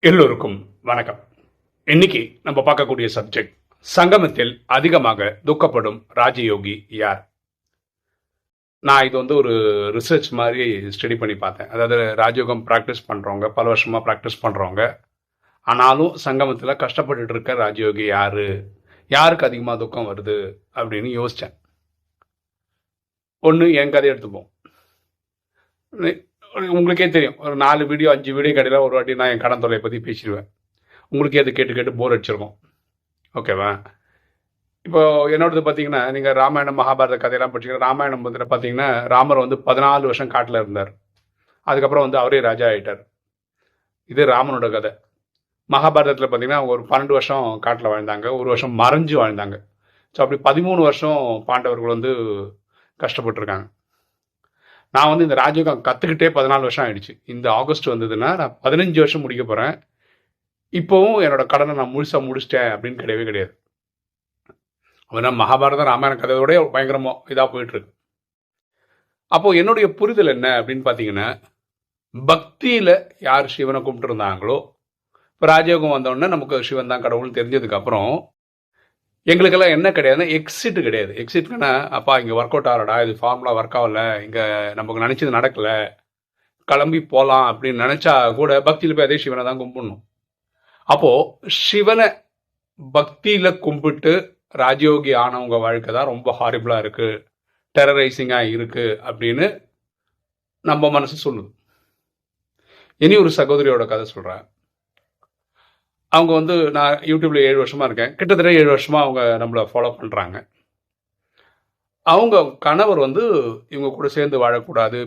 எல்லோருக்கும் வணக்கம். இன்னைக்கு நம்ம பார்க்கக்கூடிய சப்ஜெக்ட், சங்கமத்தில் அதிகமாக துக்கப்படும் ராஜயோகி யார்? நான் இது ஒரு ரிசர்ச் மாதிரி ஸ்டடி பண்ணி பார்த்தேன். அதாவது ராஜயோகம் ப்ராக்டிஸ் பண்ணுறவங்க, பல வருஷமாக ப்ராக்டிஸ் பண்ணுறவங்க, ஆனாலும் சங்கமத்தில் கஷ்டப்பட்டுட்டு இருக்க ராஜயோகி யாரு, யாருக்கு அதிகமாக துக்கம் வருது அப்படின்னு யோசித்தேன். ஒன்று என் கதையை எடுத்துப்போம். உங்களுக்கே தெரியும், ஒரு 4 வீடியோ 5 வீடியோ கடையில் ஒரு வாட்டி நான் என் கடன் தொல்லையை பற்றி பேசிடுவேன். உங்களுக்கே அது கேட்டு கேட்டு போர் அடிச்சிருக்கும். ஓகேவா? இப்போ என்னோடது பார்த்தீங்கன்னா, நீங்கள் ராமாயணம் மகாபாரத கதையெல்லாம் படிச்சிங்கன்னா, ராமாயணம் பார்த்தீங்கன்னா ராமர் 14 வருஷம் காட்டில் இருந்தார். அதுக்கப்புறம் அவரே ராஜா ஆகிட்டார். இது ராமனோட கதை. மகாபாரதத்தில் பார்த்தீங்கன்னா அவங்க ஒரு 12 வருஷம் காட்டில் வாழ்ந்தாங்க, ஒரு வருஷம் மறைஞ்சு வாழ்ந்தாங்க. ஸோ அப்படி 13 வருஷம் பாண்டவர்கள் கஷ்டப்பட்டுருக்காங்க. நான் இந்த ராஜயோகம் கற்றுக்கிட்டே 14 வருஷம் ஆயிடுச்சு. இந்த ஆகஸ்ட் வந்ததுன்னா நான் 15 வருஷம் முடிக்க போகிறேன். இப்போவும் என்னோட கடனை நான் முழுசாக முடிச்சிட்டேன் அப்படின்னு கிடையவே கிடையாது. அப்படின்னா மகாபாரதம் ராமாயண கதையோட பயங்கரமாக இதாக போயிட்டுருக்கு. அப்போது என்னுடைய புரிதல் என்ன அப்படின்னு பார்த்தீங்கன்னா, பக்தியில் யார் சிவனை கும்பிட்டு இருந்தாங்களோ, இப்போ ராஜயோகம் வந்தோடனே நமக்கு சிவன் தான் கடவுள்னு தெரிஞ்சதுக்கப்புறம் எங்களுக்கெல்லாம் என்ன கிடையாதுன்னா, எக்ஸிட் கிடையாது. எக்ஸிட்னா, அப்பா இங்கே ஒர்க் அவுட் ஆகலடா, இது ஃபார்முலா ஒர்க் ஆகலை, இங்கே நமக்கு நினச்சது நடக்கலை, கிளம்பி போகலாம் அப்படின்னு நினச்சா கூட பக்தியில் போய் அதே சிவனை தான் கும்பிடணும். அப்போது சிவனை பக்தியில் கும்பிட்டு ராஜயோகி ஆனவங்க வாழ்க்கை தான் ரொம்ப ஹாரிபிளாக இருக்குது, டெரரைசிங்காக இருக்குது அப்படின்னு நம்ம மனசு சொல்லுது. இனி ஒரு சகோதரியோட கதை சொல்கிறேன். அவங்க நான் யூடியூப்ல 7 வருஷமா இருக்கேன். கிட்டத்தட்ட 7 வருஷமா அவங்க நம்மளை ஃபாலோ பண்ணுறாங்க. அவங்க கணவர் இவங்க கூட சேர்ந்து வாழக்கூடாது,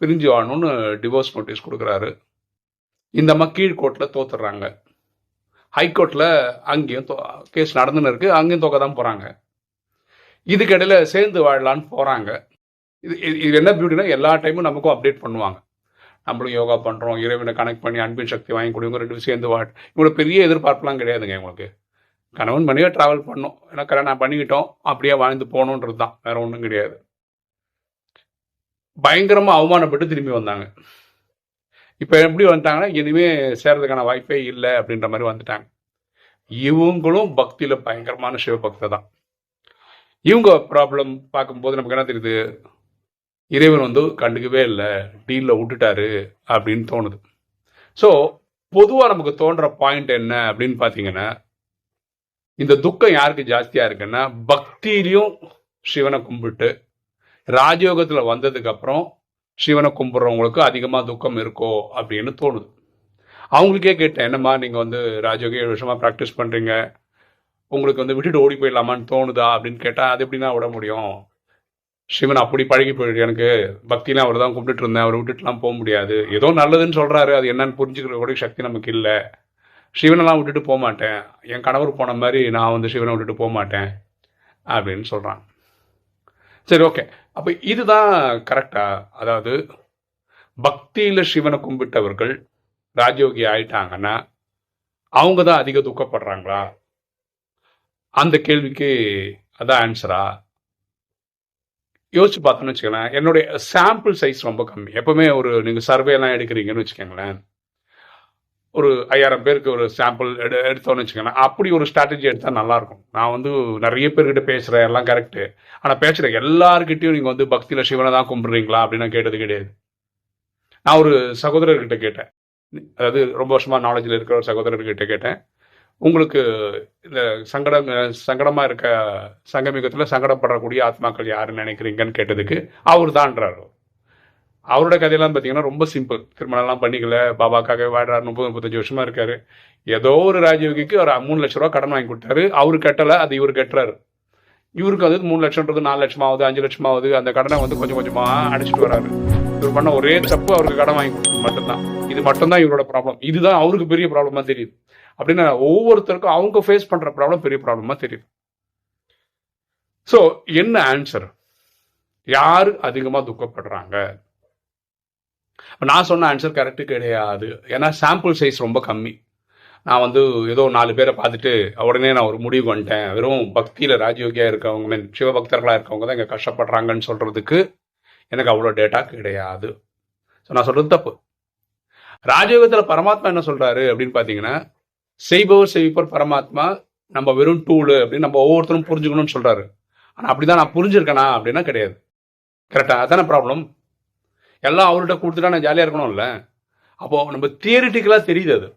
பிரிஞ்சு வாழணும்னு டிவோர்ஸ் நோட்டீஸ் கொடுக்குறாரு. இந்த அம்மா கீழ்கோர்ட்டில் தோத்துடுறாங்க. ஹைகோர்ட்டில் அங்கேயும் கேஸ் நடந்துன்னு இருக்கு, அங்கேயும் தோக்க தான் போகிறாங்க. இதுக்கிடையில் சேர்ந்து வாழலான்னு போகிறாங்க. இது என்ன பியூட்டினா, எல்லா டைமும் நமக்கும் அப்டேட் பண்ணுவாங்க. நம்மளும் யோகா பண்ணுறோம், இறைவனை கனெக்ட் பண்ணி அன்பின் சக்தி வாங்கி கொடுங்க, 2 சேர்ந்து இவங்களோட பெரிய எதிர்பார்ப்புலாம் கிடையாதுங்க. இவங்களுக்கு கணவன் மனைவியாக ட்ராவல் பண்ணணும், ஏன்னா கல்யாணம் பண்ணிக்கிட்டோம், அப்படியே வாழ்ந்து போகணுன்றது தான், வேற ஒன்றும் கிடையாது. பயங்கரமாக அவமானப்பட்டு திரும்பி வந்தாங்க. இப்போ எப்படி வந்துட்டாங்கன்னா, இனிமேல் சேர்றதுக்கான வாய்ப்பே இல்லை அப்படின்ற மாதிரி வந்துட்டாங்க. இவங்களும் பக்தியில் பயங்கரமான சிவபக்தை தான். இவங்க ப்ராப்ளம் பார்க்கும்போது நமக்கு என்ன தெரியுது, இறைவன் கண்டுக்கவே இல்லை, டீலில் விட்டுட்டாரு அப்படின்னு தோணுது. ஸோ பொதுவாக நமக்கு தோன்ற பாயிண்ட் என்ன அப்படின்னு பார்த்தீங்கன்னா, இந்த துக்கம் யாருக்கு ஜாஸ்தியாக இருக்குன்னா, பக்தியிலையும் சிவனை கும்பிட்டு ராஜயோகத்தில் வந்ததுக்கப்புறம் சிவனை கும்பிட்றவங்களுக்கு அதிகமாக துக்கம் இருக்கோ அப்படின்னு தோணுது. அவங்களுக்கே கேட்டேன், என்னம்மா நீங்கள் ராஜயோகம் 7 வருஷமாக ப்ராக்டிஸ் பண்ணுறீங்க, உங்களுக்கு விட்டுட்டு ஓடி போயிடலாமான்னு தோணுதா அப்படின்னு கேட்டால், அது எப்படின்னா விட முடியும், சிவன் அப்படி பழகி போயிடுது, எனக்கு பக்திலாம் அவர் தான் கும்பிட்டு இருந்தேன், அவரை விட்டுட்டுலாம் போக முடியாது, ஏதோ நல்லதுன்னு சொல்கிறாரு, அது என்னன்னு புரிஞ்சுக்கிற கூட சக்தி நமக்கு இல்லை, சிவனெல்லாம் விட்டுட்டு போக மாட்டேன், என் கணவர் போன மாதிரி நான் சிவனை விட்டுட்டு போக மாட்டேன் அப்படின்னு சொல்கிறான். சரி, ஓகே, அப்போ இதுதான் கரெக்டா? அதாவது பக்தியில் சிவனை கும்பிட்டவர்கள் ராஜயோகி ஆயிட்டாங்கன்னா அவங்க தான் அதிக துக்கப்படுறாங்களா? அந்த கேள்விக்கு அதான் ஆன்சரா? யோசிச்சு பார்த்தோன்னு வச்சுக்கோங்களேன், என்னுடைய சாம்பிள் சைஸ் ரொம்ப கம்மி. எப்பவுமே நீங்கள் சர்வேலாம் எடுக்கிறீங்கன்னு வச்சுக்கோங்களேன், ஒரு 5000 பேருக்கு ஒரு சாம்பிள் எடுத்தோன்னு வச்சுக்கோங்களேன், அப்படி ஒரு ஸ்ட்ராட்டஜி எடுத்தால் நல்லாயிருக்கும். நான் நிறைய பேர்கிட்ட பேசுகிறேன், எல்லாம் கரெக்டு, ஆனால் பேசுகிற எல்லாருக்கிட்டையும் நீங்கள் பக்தியில் சிவனை தான் கும்பிட்றீங்களா அப்படின்னு நான் கேட்டது கிடையாது. நான் ஒரு சகோதரர்கிட்ட கேட்டேன், அதாவது ரொம்ப வருஷமாக நாலேஜில் இருக்கிற ஒரு சகோதரர்கிட்ட கேட்டேன், உங்களுக்கு இந்த சங்கடமாக இருக்க சங்கமிகத்தில் சங்கடப்படக்கூடிய ஆத்மாக்கள் யாருன்னு நினைக்கிறீங்கன்னு கேட்டதுக்கு அவர் தான்றாரு. அவரோட கதையெல்லாம் பார்த்தீங்கன்னா ரொம்ப சிம்பிள், திருமணம்லாம் பண்ணிக்கல, பாபாக்காக வாழ்றாரு, 30-35 வருஷமா இருக்காரு. ஏதோ ஒரு ராஜயோகிக்கு ஒரு 3 லட்ச ரூபா கடன் வாங்கி கொடுத்தாரு, அவரு கட்டலை, அது இவர் கட்டுறாரு. இவருக்கு 3 லட்சம்ன்றது 4 லட்சமாவது 5 லட்சமாவது அந்த கடனை கொஞ்சம் கொஞ்சமாக அடிச்சுட்டு வராரு. இவர் பண்ண ஒரே தப்பு அவருக்கு கடன் வாங்கி கொடுத்தது மட்டும்தான். இது மட்டும்தான் இவரோட ப்ராப்ளம். இதுதான் அவருக்கு பெரிய ப்ராப்ளமாக தெரியுது. அப்படின்னா ஒவ்வொருத்தருக்கும் அவங்க ஃபேஸ் பண்ற ப்ராப்ளம் பெரிய ப்ராப்ளமா தெரியுது. ஸோ என்ன ஆன்சர்? யாரு அதிகமா துக்கப்படுறாங்க? நான் சொன்ன ஆன்சர் கரெக்டு கிடையாது. ஏன்னா சாம்பிள் சைஸ் ரொம்ப கம்மி. நான் ஏதோ 4 பேரை பார்த்துட்டு உடனே நான் ஒரு முடிவு வந்துட்டேன், வெறும் பக்தியில் ராஜயோகியாக இருக்கவங்க, சிவபக்தர்களாக இருக்கவங்க தான் இங்கே கஷ்டப்படுறாங்கன்னு சொல்கிறதுக்கு எனக்கு அவ்வளோ டேட்டா கிடையாது. ஸோ நான் சொல்கிறது தப்பு. ராஜயோகத்தில் பரமாத்மா என்ன சொல்றாரு அப்படின்னு பார்த்தீங்கன்னா, செய்பவர் செய்விப்பவர் பரமாத்மா, நம்ம வெறும் டூலு அப்படின்னு நம்ம ஒவ்வொருத்தரும் புரிஞ்சுக்கணும்னு சொல்றாரு. ஆனால் அப்படிதான் நான் புரிஞ்சிருக்கேனா அப்படின்னா கிடையாது. கரெக்டா? அதான ப்ராப்ளம். எல்லாம் அவர்கிட்ட கொடுத்துட்டா நான் ஜாலியாக இருக்கணும்ல. அப்போ நம்ம தியரிட்டிக்கலாக தெரியுது அது.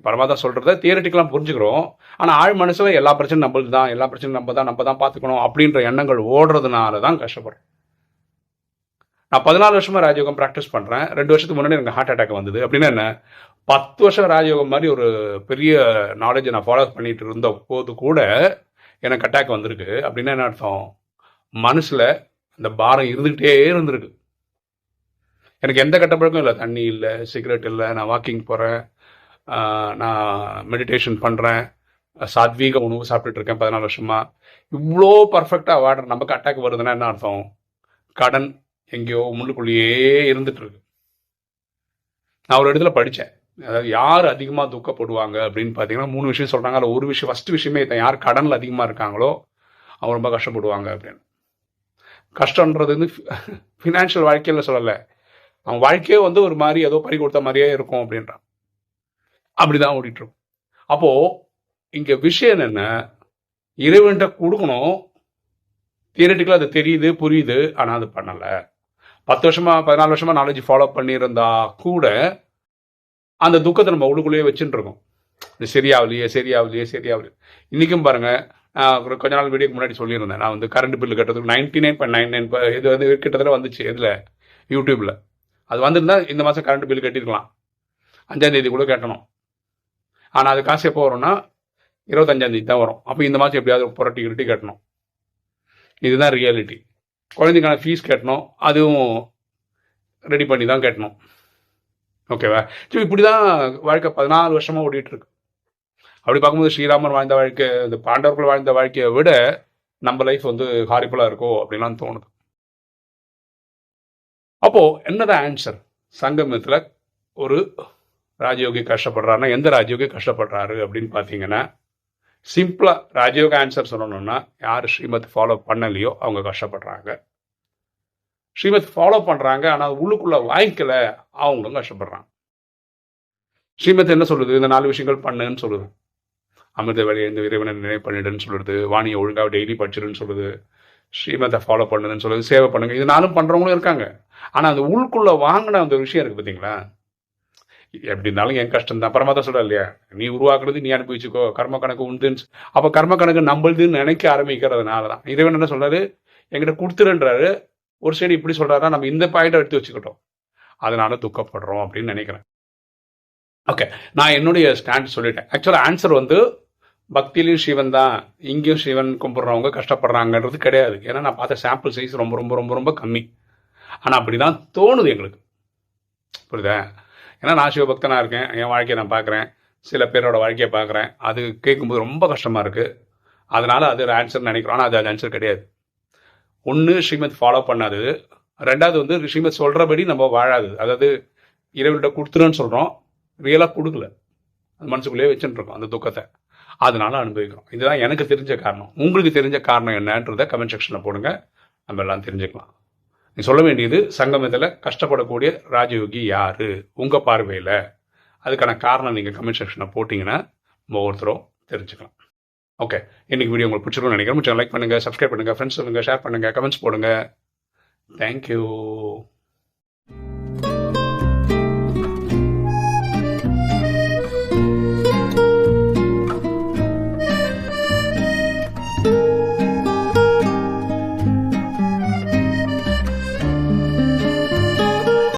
பரமாத்மா சொல்றத தியரிட்டிக்கலாக புரிஞ்சுக்கிறோம். ஆனால் ஆழ் மனசுல எல்லா பிரச்சனையும் நம்மளுக்கு தான், எல்லா பிரச்சனையும் நம்ம தான் பார்த்துக்கணும் அப்படின்ற எண்ணங்கள் ஓடுறதுனால தான் கஷ்டப்படுறோம். நான் 14 வருஷமா ராஜயோகம் ப்ராக்டிஸ் பண்றேன். 2 வருஷத்துக்கு முன்னாடி எனக்கு ஹார்ட் அட்டாக் வந்தது. அப்படின்னா என்ன, 10 வருஷம் ராஜயோகம் மாதிரி ஒரு பெரிய நாலேஜை நான் ஃபாலோ பண்ணிட்டு இருந்த போது கூட எனக்கு அட்டாக் வந்திருக்கு. அப்படின்னா என்ன அர்த்தம், மனசுல அந்த பாரம் இருந்துகிட்டே இருந்திருக்கு. எனக்கு எந்த கெட்ட பழக்கம் இல்லை, தண்ணி இல்லை, சிகரெட் இல்லை, நான் வாக்கிங் போகிறேன், நான் மெடிடேஷன் பண்ணுறேன், சாத்வீக உணவு சாப்பிட்டுட்டு இருக்கேன் 14 வருஷமா. இவ்வளோ பர்ஃபெக்டாக வாடுற நமக்கு அட்டாக் வருதுன்னா என்ன அர்த்தம், கடன் எங்கேயோ முள்ளுக்குள்ளேயே இருந்துட்டு இருக்கு. நான் ஒரு இடத்துல படித்தேன், அதாவது யார் அதிகமாக துக்கப்படுவாங்க அப்படின்னு பார்த்தீங்கன்னா 3 விஷயம் சொல்கிறாங்க. அதில் ஒரு விஷயம், ஃபஸ்ட்டு விஷயமே தான், யார் கடனில் அதிகமாக இருக்காங்களோ அவங்க ரொம்ப கஷ்டப்படுவாங்க அப்படின்னு. கஷ்டன்றது வந்து ஃபினான்ஷியல் வாழ்க்கையில் சொல்லலை, அவன் வாழ்க்கையே வந்து ஒரு மாதிரி ஏதோ பறி கொடுத்த மாதிரியே இருக்கும் அப்படின்றான். அப்படிதான் ஓடிட்டு இருக்கும். அப்போ இங்க விஷயம் என்ன, இறைவன்கிட்ட கொடுக்கணும், தியரட்டிக்கலா அது தெரியுது புரியுது, ஆனா அது பண்ணல. 10 வருஷமா 14 வருஷமா நாலேஜ் ஃபாலோ பண்ணியிருந்தா கூட அந்த துக்கத்தை நம்ம உள்ளுக்குள்ளேயே வச்சுட்டு இருக்கோம். இது சரியாவலையே. இன்னைக்கும் பாருங்க, கொஞ்ச நாள் வீடியோக்கு முன்னாடி சொல்லியிருந்தேன், நான் வந்து கரண்ட் பில்லு கட்டுறதுக்கு 99.99 இது வந்து கிட்டத்தட்ட வந்துச்சு. இதில் யூடியூப்ல அது வந்துருந்தா இந்த மாதம் கரண்ட் பில் கட்டிருக்கலாம், 5ஆம் தேதி கூட கட்டணும். ஆனால் அது காசு எப்போ வரும்னா 25ஆம் தேதி தான் வரும். அப்போ இந்த மாதம் எப்படியாவது புரட்டி கட்டணும். இதுதான் ரியாலிட்டி. குழந்தைக்கான ஃபீஸ் கட்டணும், அதுவும் ரெடி பண்ணி தான் கட்டணும். ஓகேவா? ஸோ இப்படி தான் வாழ்க்கை 14 வருஷமாக ஓடிட்டு இருக்கு. அப்படி பார்க்கும்போது ஸ்ரீராமர் வாழ்ந்த வாழ்க்கை, இந்த பாண்டவர்கள் வாழ்ந்த வாழ்க்கையை விட நம்ம லைஃப் வந்து ஹாரிபுளாக இருக்கோ அப்படின்லாம் தோணுது. அப்போ என்னதான் ஆன்சர், சங்கமத்தில் ஒரு ராஜயோகி கஷ்டப்படுறாருன்னா எந்த ராஜயோகி கஷ்டப்படுறாரு அப்படின்னு பார்த்தீங்கன்னா, சிம்பிளா ராஜயோக ஆன்சர் சொல்லணும்னா, யார் ஸ்ரீமத் ஃபாலோ பண்ணலையோ அவங்க கஷ்டப்படுறாங்க. ஸ்ரீமத் ஃபாலோ பண்றாங்க ஆனால் உள்ளுக்குள்ள வாங்கிக்கல, அவங்களும் கஷ்டப்படுறாங்க. ஸ்ரீமத் என்ன சொல்லுது, இந்த 4 விஷயங்கள் பண்ணுன்னு சொல்லுது. அமிர்த வேலையை இந்த இறைவனை நினைவு பண்ணிடுன்னு சொல்லுது, வாணியை ஒழுங்காக டெய்லி படிச்சிடுன்னு சொல்லுது, ஸ்ரீமத்தை ஃபாலோ பண்ணுதுன்னு சொல்லுது, சேவை பண்ணுங்க, இது நானும் பண்றவங்களும் இருக்காங்க. ஆனா அந்த உள்ளுக்குள்ள வாங்கின அந்த விஷயம் இருக்கு பார்த்தீங்களா, எப்படி இருந்தாலும் என் கஷ்டம் தான். பரமாத்மா சொல்ற இல்லையா, நீ உருவாக்குறது நீ அனுபவிச்சுக்கோ, கர்ம கணக்கு உண்டுன்னு. அப்ப கர்ம கணக்கு நம்மளுதுன்னு நினைக்க ஆரம்பிக்கிறதுனாலதான் இறைவன் என்ன சொல்றாரு, என்கிட்ட கொடுத்துருன்றாரு. ஒரு சைடு இப்படி சொல்றாருன்னா நம்ம இந்த பாயிண்டை எடுத்து வச்சுக்கிட்டோம், அதனால துக்கப்படுறோம் அப்படின்னு நினைக்கிறேன். ஓகே, நான் என்னுடைய ஸ்டாண்ட் சொல்லிட்டேன். ஆக்சுவலா ஆன்சர் வந்து பக்தியிலையும் சிவன் தான், இங்கேயும் சிவன் கும்பிடுறவங்க கஷ்டப்படுறாங்கன்றது கிடையாது. ஏன்னா நான் பார்த்த சாம்பிள் சைஸ் ரொம்ப ரொம்ப ரொம்ப ரொம்ப கம்மி. ஆனா அப்படிதான் தோணுது எங்களுக்கு, புரியுதா? ஏன்னா நான் சிவபக்தனாக இருக்கேன், என் வாழ்க்கையை நான் பார்க்குறேன், சில பேரோட வாழ்க்கையை பார்க்குறேன், அது கேட்கும்போது ரொம்ப கஷ்டமாக இருக்குது. அதனால் அது ஒரு ஆன்சர் நினைக்கிறோம், ஆனால் அது ஆன்சர் கிடையாது. ஒன்று ஸ்ரீமத் ஃபாலோ பண்ணாது, ரெண்டாவது வந்து ஸ்ரீமத் சொல்கிறபடி நம்ம வாழாது. அதாவது இறைவன்கிட்ட கொடுத்துருன்னு சொல்கிறோம், ரியலாக கொடுக்கல, அது மனசுக்குள்ளேயே வச்சுட்டுருக்கோம் அந்த துக்கத்தை, அதனால அனுபவிக்கிறோம். இதுதான் எனக்கு தெரிஞ்ச காரணம். உங்களுக்கு தெரிஞ்ச காரணம் என்னன்றதை கமெண்ட் செக்ஷனில் போடுங்க, நம்ம எல்லாம் தெரிஞ்சுக்கலாம். நீ சொல்ல வேண்டியது, சங்கமத்தில் கஷ்டப்படக்கூடிய ராஜயோகி யாரு உங்க பார்வையில், அதுக்கான காரணம் நீங்கள் கமெண்ட் செக்ஷனில் போட்டிங்கன்னா நம்ம ஒவ்வொருத்தரும் தெரிஞ்சுக்கலாம். ஓகே, இன்னைக்கு வீடியோ உங்களுக்கு பிடிச்சிருக்கும்னு நினைக்கிறேன். லைக் பண்ணுங்கள், சப்ஸ்கிரைப் பண்ணுங்கள், ஃப்ரெண்ட்ஸ் சொல்லுங்கள், ஷேர் பண்ணுங்கள், கமெண்ட்ஸ் போடுங்க. தேங்க்யூ.